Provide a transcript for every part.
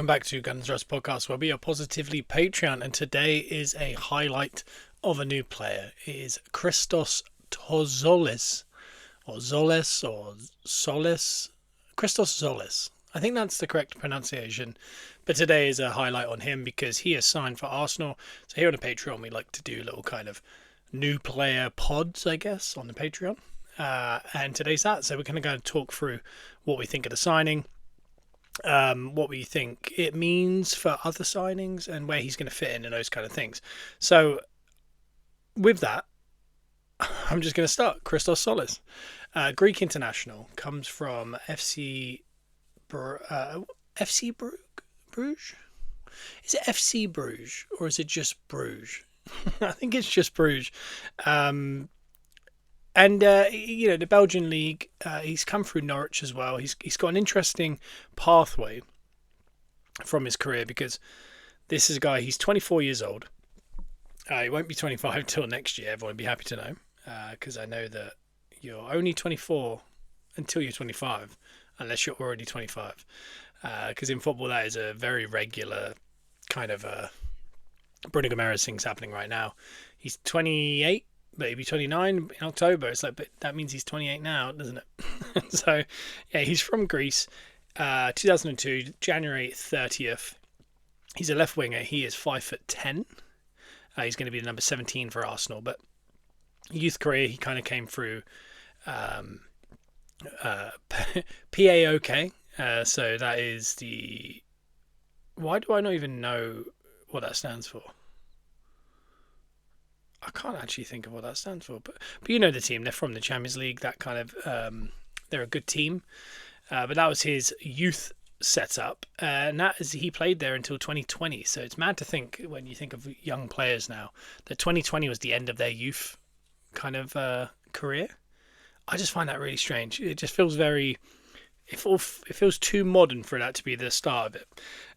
welcome back to Guns Rust Podcast, where we are positively Patreon, and today is a highlight of a new player. It is Christos Tzolis, or Zolis, or Solis. Christos Tzolis. I think that's the correct pronunciation, but today is a highlight on him because he has signed for Arsenal. So here on the Patreon, we like to do little kind of new player pods, I guess, on the Patreon. And today's that, so we're going to go and talk through what we think of the signing, what we think it means for other signings, and where he's going to fit in and those kind of things. So with that, I'm just going to start. Christos Tzolis, Greek international, comes from FC Bruges? Is it FC Bruges or is it just Bruges? I think it's just Bruges. The Belgian league, he's come through Norwich as well. He's got an interesting pathway from his career because this is a guy, he's 24 years old. He won't be 25 till next year. Everyone will be happy to know, because I know that you're only 24 until you're 25, unless you're already 25. Because in football, that is a very regular kind of Bruno Gomes things happening right now. He's 28. But he'll be 29 in October. It's like, but that means he's 28 now, doesn't it? So, yeah, he's from Greece. 2002, January 30th. He's a left winger. He is 5'10". He's going to be the number 17 for Arsenal. But youth career, he kind of came through PAOK. So that is the... Why do I not even know what that stands for? I can't actually think of what that stands for, but you know the team. They're from the Champions League. That kind of they're a good team. But that was his youth setup, and that is he played there until 2020. So it's mad to think when you think of young players now that 2020 was the end of their youth kind of career. I just find that really strange. It just feels very. It feels too modern for that to be the start of it.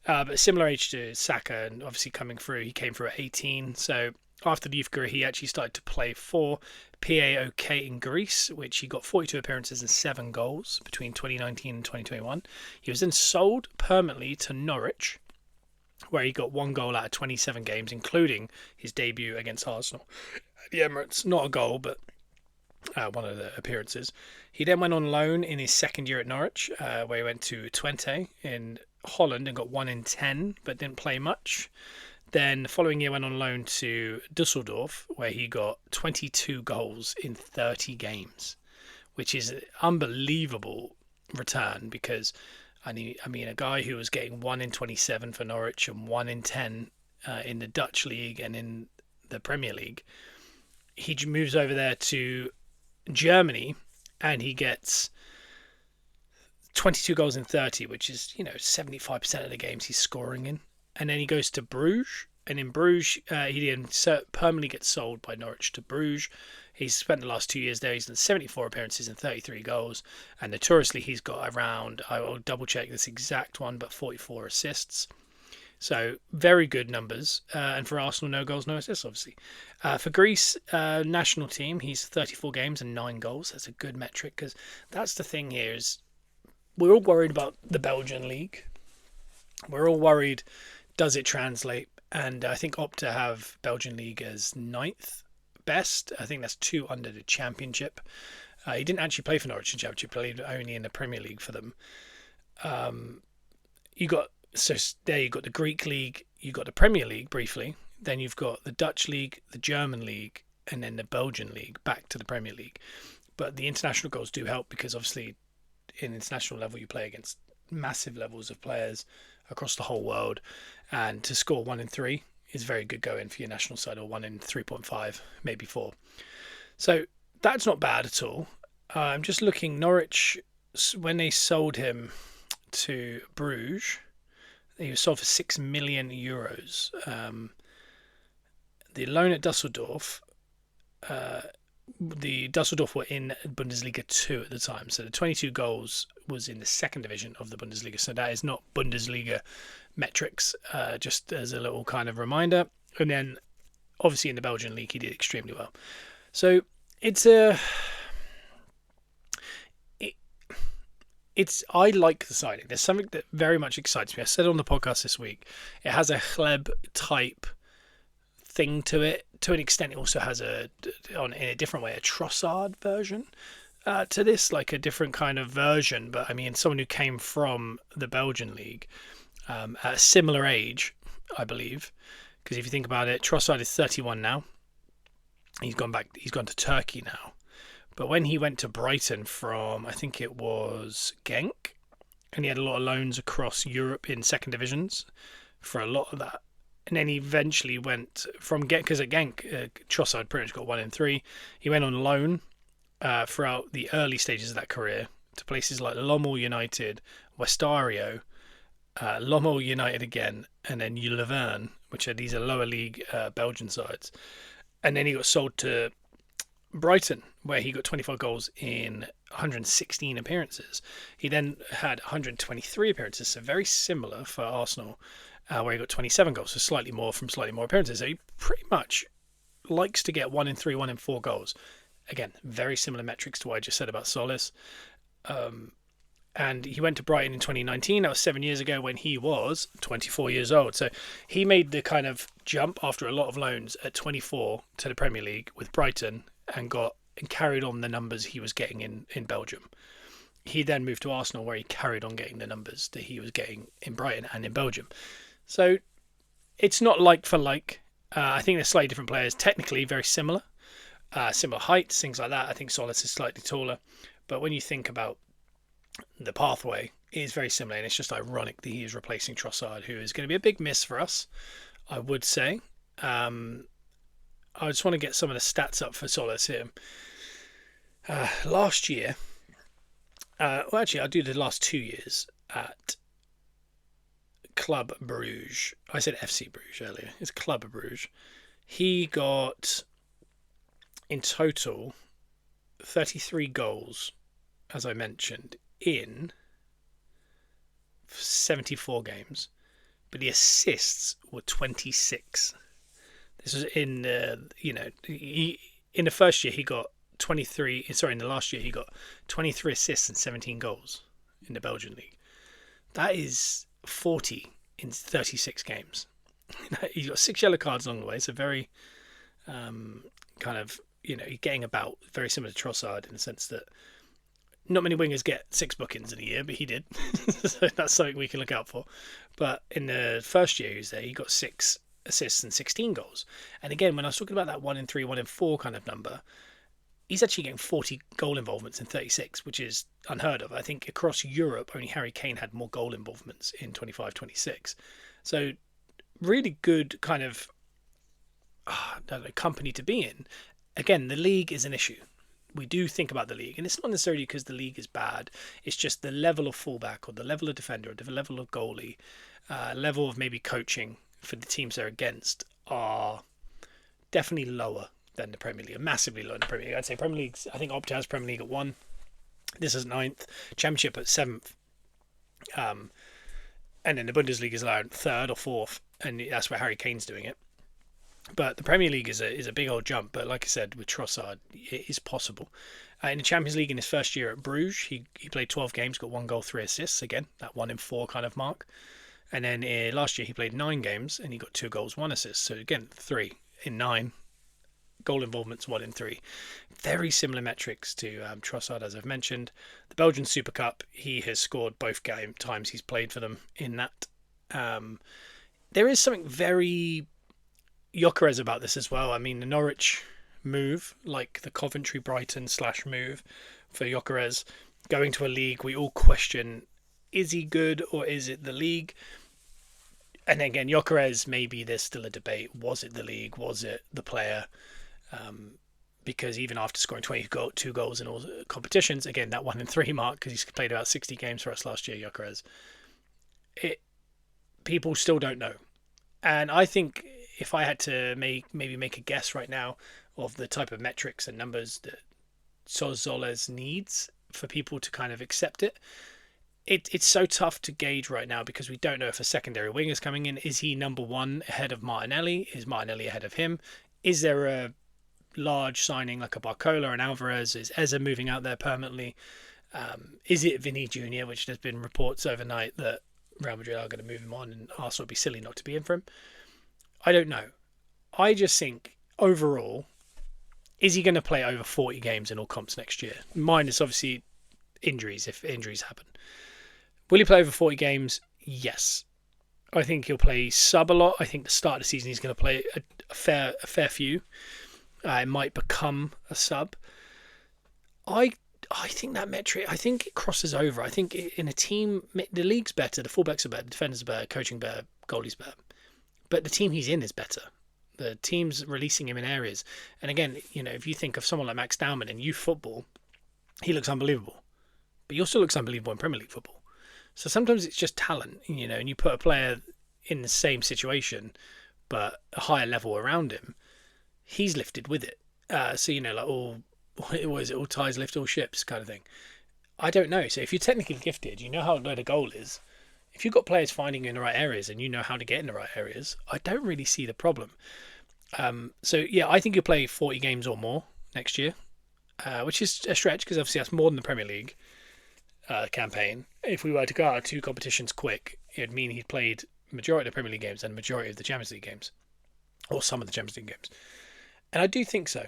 But similar age to Saka, and obviously coming through, he came through at 18. So after the youth career, he actually started to play for PAOK in Greece, which he got 42 appearances and 7 goals between 2019 and 2021. He was then sold permanently to Norwich, where he got 1 goal out of 27 games, including his debut against Arsenal at the Emirates. Not a goal, but one of the appearances. He then went on loan in his second year at Norwich, where he went to Twente in Holland and got 1 in 10, but didn't play much. Then the following year went on loan to Düsseldorf, where he got 22 goals in 30 games, which is an unbelievable return because, I mean, a guy who was getting 1 in 27 for Norwich and 1 in 10 in the Dutch league and in the Premier League, he moves over there to Germany and he gets 22 goals in 30, which is, 75% of the games he's scoring in. And then he goes to Bruges, and in Bruges, he then permanently gets sold by Norwich to Bruges. He's spent the last 2 years there. He's done 74 appearances and 33 goals. And notoriously, he's got around, I will double check this exact one, but 44 assists. So very good numbers. And for Arsenal, no goals, no assists, obviously. For Greece, national team, he's 34 games and 9 goals. That's a good metric because that's the thing here is we're all worried about the Belgian league. We're all worried, does it translate? And I think Opta have Belgian league as 9th best. I think that's 2 under the Championship. He didn't actually play for Norwich in Championship, played only in the Premier League for them. You got the Greek league, you got the Premier League briefly, then you've got the Dutch league, the German league, and then the Belgian league back to the Premier League. But the international goals do help because obviously in international level you play against massive levels of players across the whole world, and to score 1 in 3 is very good going for your national side, or 1 in 3.5, maybe 4. So that's not bad at all. I'm just looking, Norwich, when they sold him to Bruges, he was sold for €6 million. The loan at Düsseldorf, the Düsseldorf were in Bundesliga 2 at the time, so the 22 goals was in the second division of the Bundesliga, so that is not Bundesliga metrics, just as a little kind of reminder. And then obviously in the Belgian league he did extremely well. So it's I like the signing. There's something that very much excites me. I said on the podcast this week, it has a Hleb type thing to it. To an extent, it also has in a different way, a Trossard version to this, like a different kind of version. But I mean, someone who came from the Belgian league at a similar age, I believe. Because if you think about it, Trossard is 31 now. He's gone to Turkey now. But when he went to Brighton from, I think it was Genk, and he had a lot of loans across Europe in second divisions for a lot of that. And then he eventually went from Genk, because at Genk, Trossard pretty much got 1 in 3. He went on loan throughout the early stages of that career to places like Lommel United, Westario, Lommel United again, and then Leuven, these are lower league Belgian sides. And then he got sold to Brighton, where he got 25 goals in 116 appearances. He then had 123 appearances, so very similar for Arsenal, where he got 27 goals, so slightly more appearances. So he pretty much likes to get 1 in 3, 1 in 4 goals. Again, very similar metrics to what I just said about Tzolis. And he went to Brighton in 2019. That was 7 years ago when he was 24 years old. So he made the kind of jump after a lot of loans at 24 to the Premier League with Brighton and carried on the numbers he was getting in Belgium. He then moved to Arsenal, where he carried on getting the numbers that he was getting in Brighton and in Belgium. So it's not like for like. I think they're slightly different players. Technically very similar. Similar heights, things like that. I think Tzolis is slightly taller. But when you think about the pathway, it is very similar. And it's just ironic that he is replacing Trossard, who is going to be a big miss for us, I would say. I just want to get some of the stats up for Tzolis here. Last year, I'll do the last 2 years at Club Bruges. I said FC Bruges earlier. It's Club Bruges. He got, in total, 33 goals, as I mentioned, in 74 games. But the assists were 26. This was in, in the first year he got 23. Sorry, in the last year he got 23 assists and 17 goals in the Belgian league. That is 40 in 36 games. He's got 6 yellow cards along the way. So very he's getting about very similar to Trossard in the sense that not many wingers get 6 bookings in a year, but he did. So that's something we can look out for. But in the first year he was there, he got 6 assists and 16 goals. And again, when I was talking about that 1 in 3, 1 in 4 kind of number, he's actually getting 40 goal involvements in 36, which is unheard of. I think across Europe, only Harry Kane had more goal involvements in 25-26. So really good kind of company to be in. Again, the league is an issue. We do think about the league, and it's not necessarily because the league is bad. It's just the level of fullback or the level of defender or the level of goalie, level of maybe coaching for the teams they're against are definitely lower than the Premier League, massively lower than the Premier League. I'd say Premier League, I think Opta has Premier League at 1. This is 9th. Championship at 7th. And then the Bundesliga is around 3rd or 4th, and that's where Harry Kane's doing it. But the Premier League is a big old jump. But like I said, with Trossard, it is possible. In the Champions League in his first year at Bruges, he played 12 games, got 1 goal, 3 assists. Again, that 1 in 4 kind of mark. And then last year he played 9 games and he got 2 goals, 1 assist. So again, 3 in 9. Goal involvements, 1 in 3. Very similar metrics to Trossard, as I've mentioned. The Belgian Super Cup, he has scored both times he's played for them in that. There is something very Gyökeres about this as well. I mean, the Norwich move, like the Coventry Brighton / move for Gyökeres, going to a league we all question, is he good or is it the league? And again, Gyökeres, maybe there's still a debate. Was it the league? Was it the player? Because even after scoring 22 goals in all competitions, again, that 1 in 3 mark, because he's played about 60 games for us last year, Gyökeres, people still don't know. And I think if I had to maybe make a guess right now of the type of metrics and numbers that Tzolis needs for people to kind of accept it, it's so tough to gauge right now because we don't know if a secondary wing is coming in. Is he number 1 ahead of Martinelli? Is Martinelli ahead of him? Is there a large signing like a Barcola and Alvarez? Is Eza moving out there permanently? Is it Vinny Jr., which there's been reports overnight that Real Madrid are going to move him on and Arsenal would be silly not to be in for him? I don't know. I just think overall, is he going to play over 40 games in all comps next year? Minus obviously injuries, if injuries happen. Will he play over 40 games? Yes. I think he'll play sub a lot. I think the start of the season he's going to play a fair few. It might become a sub. I think that metric, I think it crosses over. I think in a team, the league's better, the fullbacks are better, the defenders are better, coaching better, goalie's better. But the team he's in is better. The team's releasing him in areas. And again, if you think of someone like Max Dowman in youth football, he looks unbelievable. But he also looks unbelievable in Premier League football. So sometimes it's just talent, and you put a player in the same situation, but a higher level around him, he's lifted with it. So, all ties lift all ships kind of thing. I don't know. So if you're technically gifted, you know how low the goal is. If you've got players finding you in the right areas and you know how to get in the right areas, I don't really see the problem. I think you'll play 40 games or more next year, which is a stretch because obviously that's more than the Premier League campaign. If we were to go out of 2 competitions quick, it would mean he'd played majority of the Premier League games and majority of the Champions League games, or some of the Champions League games. And I do think so.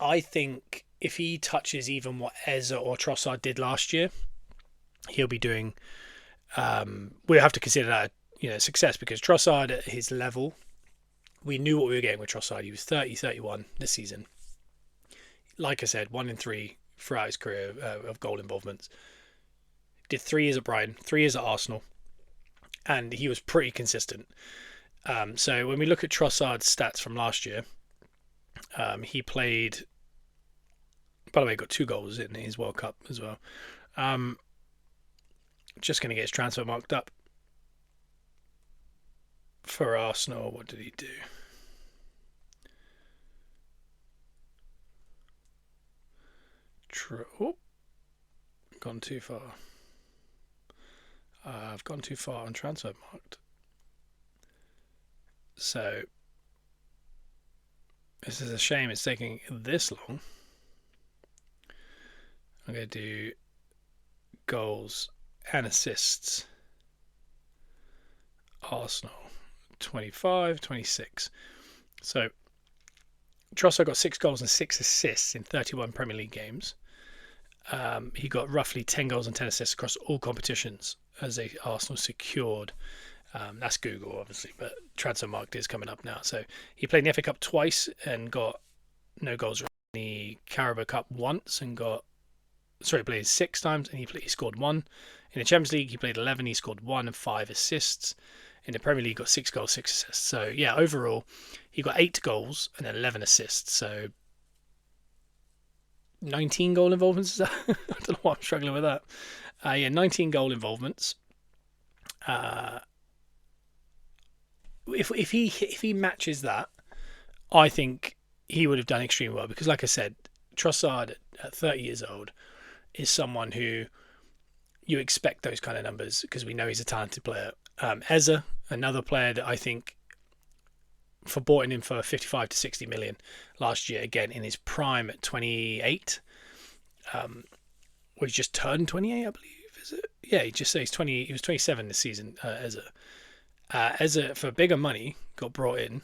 I think if he touches even what Eze or Trossard did last year, he'll be doing. We'll have to consider that success because Trossard at his level, we knew what we were getting with Trossard. He was 30, 31 this season. Like I said, 1 in 3 throughout his career of goal involvements. Did 3 years at Brighton, 3 years at Arsenal, and he was pretty consistent. So when we look at Trossard's stats from last year, he played. By the way, got 2 goals in his World Cup as well. Just going to get his transfer marked up for Arsenal. What did he do? Gone too far. I've gone too far on transfer marked. So this is a shame it's taking this long. I'm going to do goals and assists. Arsenal 25, 26. So Trossard got 6 goals and 6 assists in 31 Premier League games. He got roughly 10 goals and 10 assists across all competitions as Arsenal secured. That's Google, obviously, but Transfermarkt is coming up now. So he played in the FA Cup twice and got no goals in the Carabao Cup once and he played 6 times and he scored 1. In the Champions League, he played 11. He scored 1 and 5 assists. In the Premier League, he got 6 goals, 6 assists. So, yeah, overall, he got 8 goals and 11 assists. So, 19 goal involvements. I don't know why I'm struggling with that. 19 goal involvements. If he matches that, I think he would have done extremely well. Because, like I said, Trossard at 30 years old is someone who you expect those kind of numbers because we know he's a talented player. Eze, another player that I think for bought him for 55 to 60 million last year, again in his prime at 28. He just turned 28, I believe. Is it? Yeah, he just says 20. He was 27 this season. Eze, for bigger money, got brought in,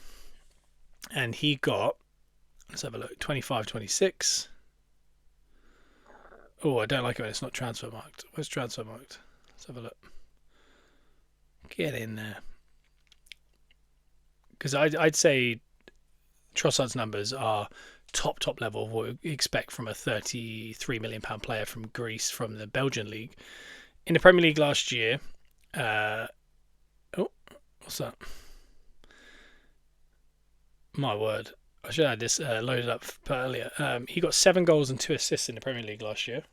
and he got. Let's have a look. 25, 26. Oh, I don't like it when it's not transfer marked. Where's transfer marked? Let's have a look. Get in there. Because I'd say Trossard's numbers are top level of what we expect from a £33 million player from Greece, from the Belgian league. In the Premier League last year, what's that? My word. I should have had this loaded up earlier. He got 7 goals and 2 assists in the Premier League last year,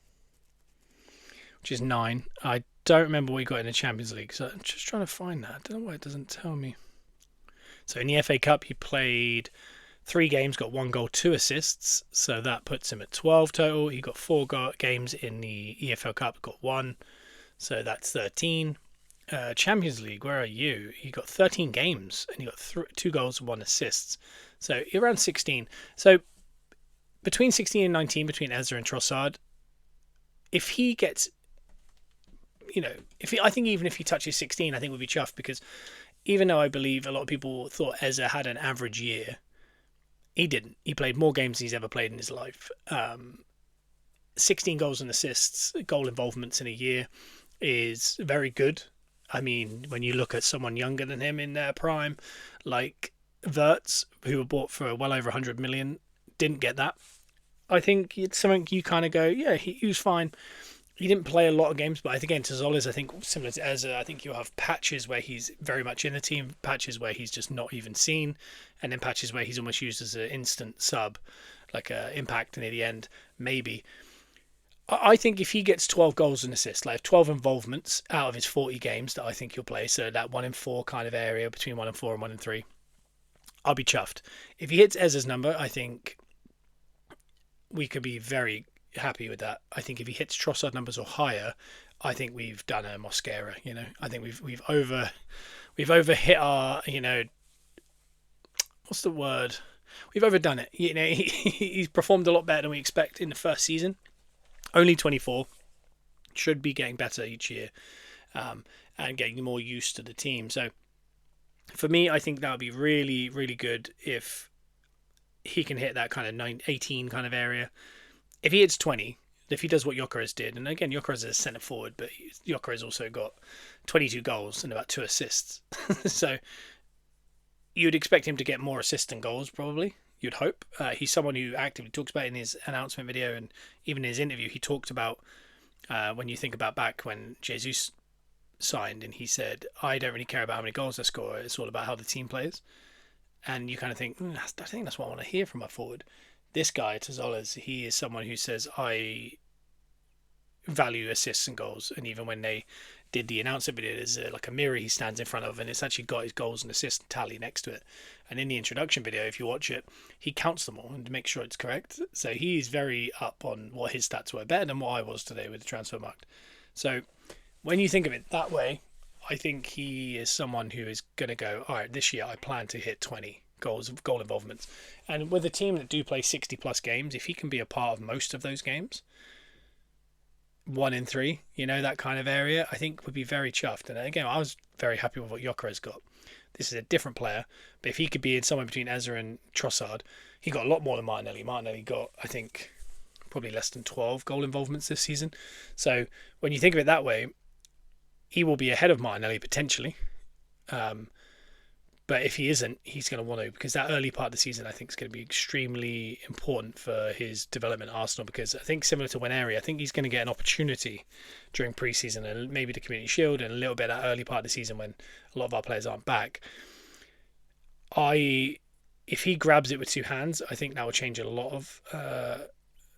which is 9. I don't remember what he got in the Champions League, so I'm just trying to find that. I don't know why it doesn't tell me. So in the FA Cup, he played 3 games, got 1 goal, 2 assists, so that puts him at 12 total. He got 4 games in the EFL Cup, got 1, so that's 13. Champions League, where are you? He got 13 games and he got 2 goals and 1 assist. So around 16. So between 16 and 19, between Eze and Trossard, if he gets, I think even if he touches 16, I think we'd be chuffed, because even though I believe a lot of people thought Eze had an average year, he didn't. He played more games than he's ever played in his life. 16 goals and assists, goal involvements in a year is very good. I mean, when you look at someone younger than him in their prime, like Wirtz, who were bought for well over 100 million, didn't get that. I think it's something you kind of go, yeah, he was fine. He didn't play a lot of games, but again, to Tzolis, I think similar to Eze, I think you'll have patches where he's very much in the team, patches where he's just not even seen, and then patches where he's almost used as an instant sub, like an impact near the end, maybe. I think if he gets 12 goals and assists, like 12 involvements out of his 40 games that I think he'll play, so that 1 in 4 kind of area between 1 in 4 and 1 in 3, I'll be chuffed. If he hits Eze's number, I think we could be very happy with that. I think if he hits Trossard numbers or higher, I think we've done a Mosquera. I think we've over hit our, what's the word? We've overdone it. He's performed a lot better than we expect in the first season. Only 24, should be getting better each year, and getting more used to the team. So for me, I think that would be really, really good if he can hit that kind of 18 kind of area. If he hits 20, if he does what Gyökeres did, and again, Gyökeres is a centre forward, but Gyökeres also got 22 goals and about 2 assists. So you'd expect him to get more assists than goals, probably. You'd hope. He's someone who actively talks about in his announcement video, and even in his interview, he talked about when you think about back when Jesus signed, and he said, I don't really care about how many goals I score, it's all about how the team plays. And you kind of think, I think that's what I want to hear from my forward. This guy, Tzolis, he is someone who says, I value assists and goals. And even when they did the announcement video, there's like a mirror he stands in front of, and it's actually got his goals and assists tally next to it. And in the introduction video, if you watch it, he counts them all and makes sure it's correct. So he's very up on what his stats were, better than what I was today with the transfer market. So when you think of it that way, I think he is someone who is going to go, all right, this year I plan to hit 20 goal involvements. And with a team that do play 60 plus games, if he can be a part of most of those games, 1 in 3, that kind of area, I think would be very chuffed. And again, I was very happy with what Gyökeres got. This is a different player, but if he could be in somewhere between Eze and Trossard, he got a lot more than Martinelli. Martinelli got, I think, probably less than 12 goal involvements this season. So when you think of it that way, he will be ahead of Martinelli potentially. But if he isn't, he's going to want to, because that early part of the season, I think, is going to be extremely important for his development at Arsenal, because I think similar to Waneri, I think he's going to get an opportunity during pre-season and maybe the Community Shield and a little bit that early part of the season when a lot of our players aren't back. If he grabs it with 2 hands, I think that will change a lot of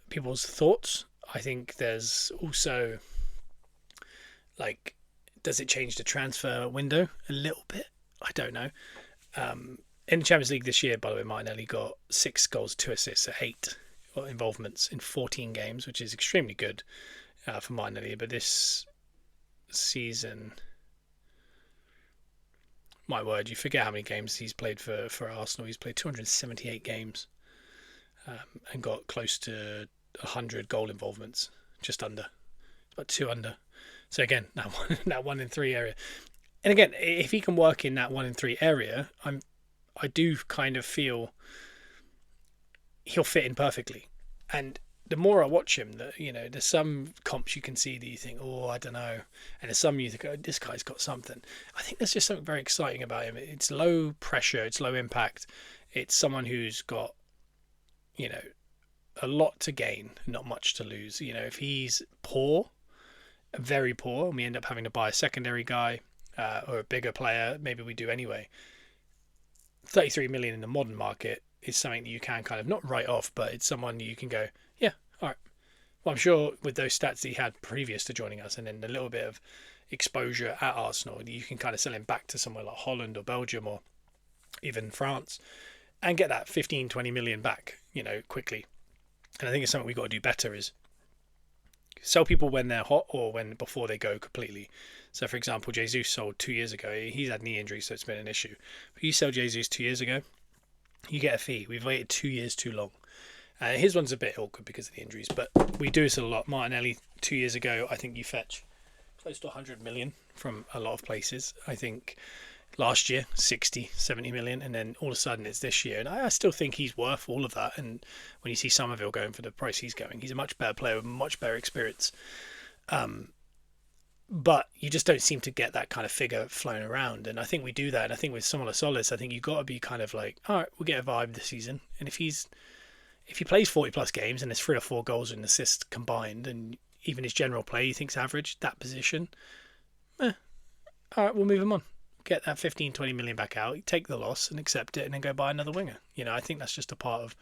people's thoughts. I think there's also, does it change the transfer window a little bit? I don't know. In the Champions League this year, by the way, Martinelli got 6 goals, 2 assists, 8 involvements in 14 games, which is extremely good for Martinelli. But this season, my word, you forget how many games he's played for Arsenal. He's played 278 games and got close to 100 goal involvements, just under, about 2 under. So again, that 1 in 3 area. And again, if he can work in that 1 in 3 area, I do kind of feel he'll fit in perfectly. And the more I watch him, there's some comps you can see that you think, oh, I don't know. And there's some you think, oh, this guy's got something. I think there's just something very exciting about him. It's low pressure, it's low impact. It's someone who's got, a lot to gain, not much to lose. If he's poor, very poor, and we end up having to buy a secondary guy, or a bigger player, maybe we do anyway. 33 million in the modern market is something that you can kind of not write off, but it's someone you can go, yeah, all right. Well, I'm sure with those stats that he had previous to joining us, and then a little bit of exposure at Arsenal, you can kind of sell him back to somewhere like Holland or Belgium or even France and get that 15, 20 million back, quickly. And I think it's something we've got to do better is sell people when they're hot or before they go completely. So, for example, Jesus sold 2 years ago. He's had knee injury, so it's been an issue. But you sell Jesus 2 years ago, you get a fee. We've waited 2 years too long. His one's a bit awkward because of the injuries, but we do this a lot. Martinelli 2 years ago, I think you fetch close to 100 million from a lot of places. I think last year 60, 70 million, and then all of a sudden it's this year, and I still think he's worth all of that. And when you see Somerville going for the price he's going, he's a much better player with much better experience. But you just don't seem to get that kind of figure flown around, and I think we do that. And I think with someone like Tzolis, I think you've got to be kind of like, all right, we'll get a vibe this season, and if he plays 40 plus games and there's 3 or 4 goals and assists combined, and even his general play he thinks average that position, all right, we'll move him on. Get that 15, 20 million back out, take the loss and accept it, and then go buy another winger. I think that's just a part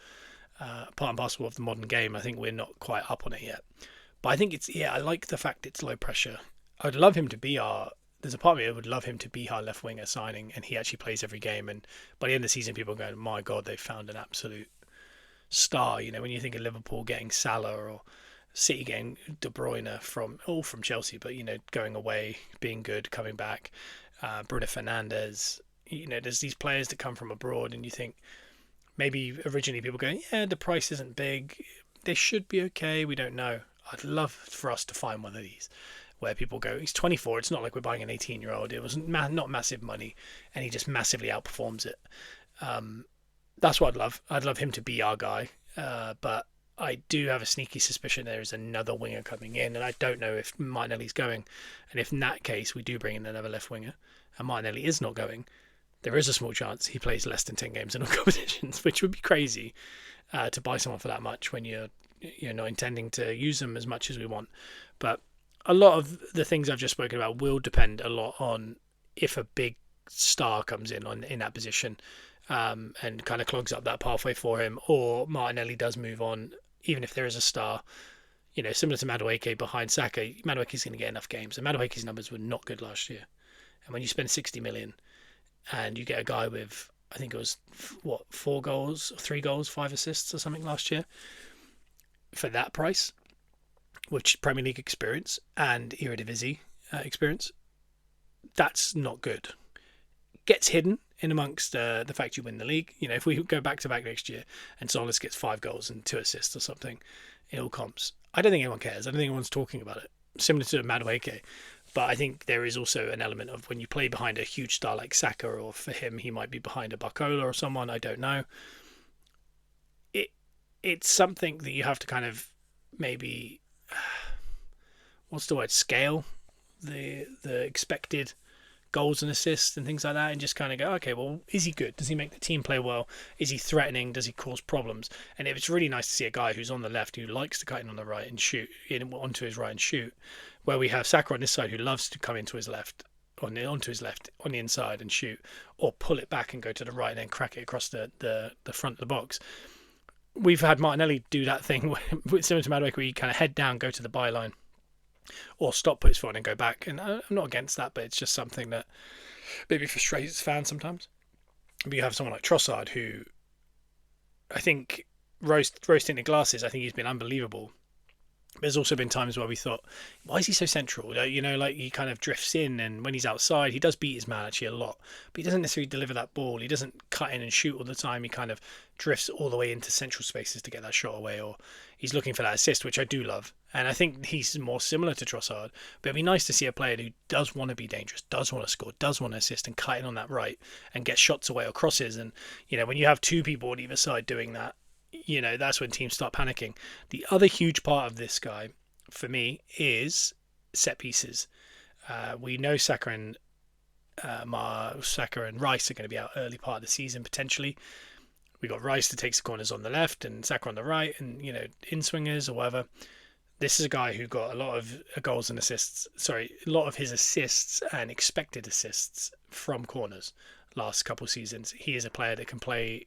and parcel of the modern game. I think we're not quite up on it yet. But I think I like the fact it's low pressure. I'd love him to be there's a part of me that would love him to be our left winger signing, and he actually plays every game. And by the end of the season, people are going, my God, they've found an absolute star. When you think of Liverpool getting Salah or City getting De Bruyne from Chelsea, but going away, being good, coming back, Bruno Fernandes. There's these players that come from abroad, and you think maybe originally people going, yeah, the price isn't big, they should be okay. We don't know. I'd love for us to find one of these where people go, he's 24. It's not like we're buying an 18-year-old. It was not massive money, and he just massively outperforms it. That's what I'd love. I'd love him to be our guy, but I do have a sneaky suspicion there is another winger coming in, and I don't know if Martinelli's going. And if in that case we do bring in another left winger, and Martinelli is not going, there is a small chance he plays less than 10 games in all competitions, which would be crazy to buy someone for that much when you're not intending to use them as much as we want. But a lot of the things I've just spoken about will depend a lot on if a big star comes in that position and kind of clogs up that pathway for him, or Martinelli does move on, even if there is a star. Similar to Madueke behind Saka, Madueke's going to get enough games, and Madueke's numbers were not good last year. And when you spend 60 million and you get a guy with, I think it was 4 goals, 3 goals, 5 assists or something last year for that price, with Premier League experience and Eredivisie experience, that's not good. Gets hidden in amongst the fact you win the league. If we go back to back next year and Tzolis gets 5 goals and 2 assists or something in all comps, I don't think anyone cares. I don't think anyone's talking about it. Similar to Madueke. But I think there is also an element of when you play behind a huge star like Saka, or for him, he might be behind a Barcola or someone, I don't know. It's something that you have to kind of maybe, scale the expected goals and assists and things like that, and just kind of go, okay, well, is he good? Does he make the team play well? Is he threatening? Does he cause problems? And it's really nice to see a guy who's on the left who likes to cut in on the right and shoot onto his right and shoot, where we have Saka on this side who loves to come onto his left on the inside and shoot, or pull it back and go to the right and then crack it across the front of the box. We've had Martinelli do that thing similar to Madueke, where you kind of head down, go to the byline, or stop, put his foot and go back. And I'm not against that, but it's just something that maybe frustrates fans sometimes. But you have someone like Trossard, who I think rose-tinted glasses, I think he's been unbelievable. There's also been times where we thought, why is he so central? Like he kind of drifts in, and when he's outside, he does beat his man actually a lot, but he doesn't necessarily deliver that ball. He doesn't cut in and shoot all the time. He kind of drifts all the way into central spaces to get that shot away, or he's looking for that assist, which I do love. And I think he's more similar to Trossard, but it'd be nice to see a player who does want to be dangerous, does want to score, does want to assist and cut in on that right and get shots away or crosses. And, when you have 2 people on either side doing that, that's when teams start panicking. The other huge part of this guy, for me, is set pieces. We know Saka and Rice are going to be out early part of the season, potentially. We got Rice that takes the corners on the left and Saka on the right, and, in swingers or whatever. This is a guy who got a lot of goals and assists. Sorry, a lot of his assists and expected assists from corners last couple of seasons. He is a player that can play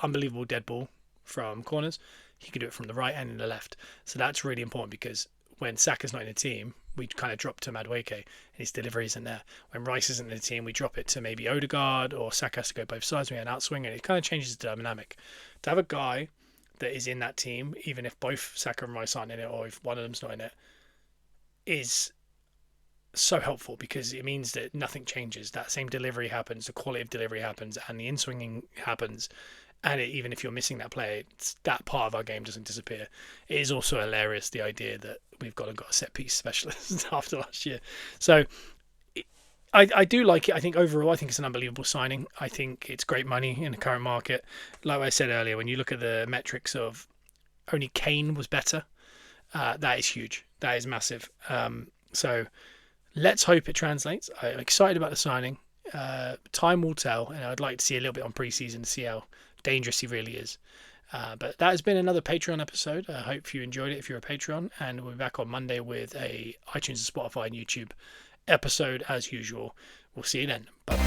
unbelievable dead ball from corners. He can do it from the right and in the left. So that's really important, because when Saka's not in the team, we kind of drop to Madueke and his delivery isn't there. When Rice isn't in the team, we drop it to maybe Odegaard, or Saka has to go both sides. We have an outswing, and it kind of changes the dynamic. To have a guy that is in that team, even if both Saka and Rice aren't in it, or if one of them's not in it, is so helpful, because it means that nothing changes. That same delivery happens, the quality of delivery happens, and the in-swinging happens. And even if you're missing that player, that part of our game doesn't disappear. It is also hilarious, the idea that we've got a set piece specialist after last year. So I do like it. I think overall, I think it's an unbelievable signing. I think it's great money in the current market. Like I said earlier, when you look at the metrics of only Kane was better, that is huge. That is massive. So let's hope it translates. I'm excited about the signing. Time will tell, and I'd like to see a little bit on pre-season to see how dangerous he really is. But that has been another Patreon episode. I hope you enjoyed it if you're a Patreon, and we'll be back on Monday with a iTunes and Spotify and YouTube episode as usual. We'll see you then. Bye.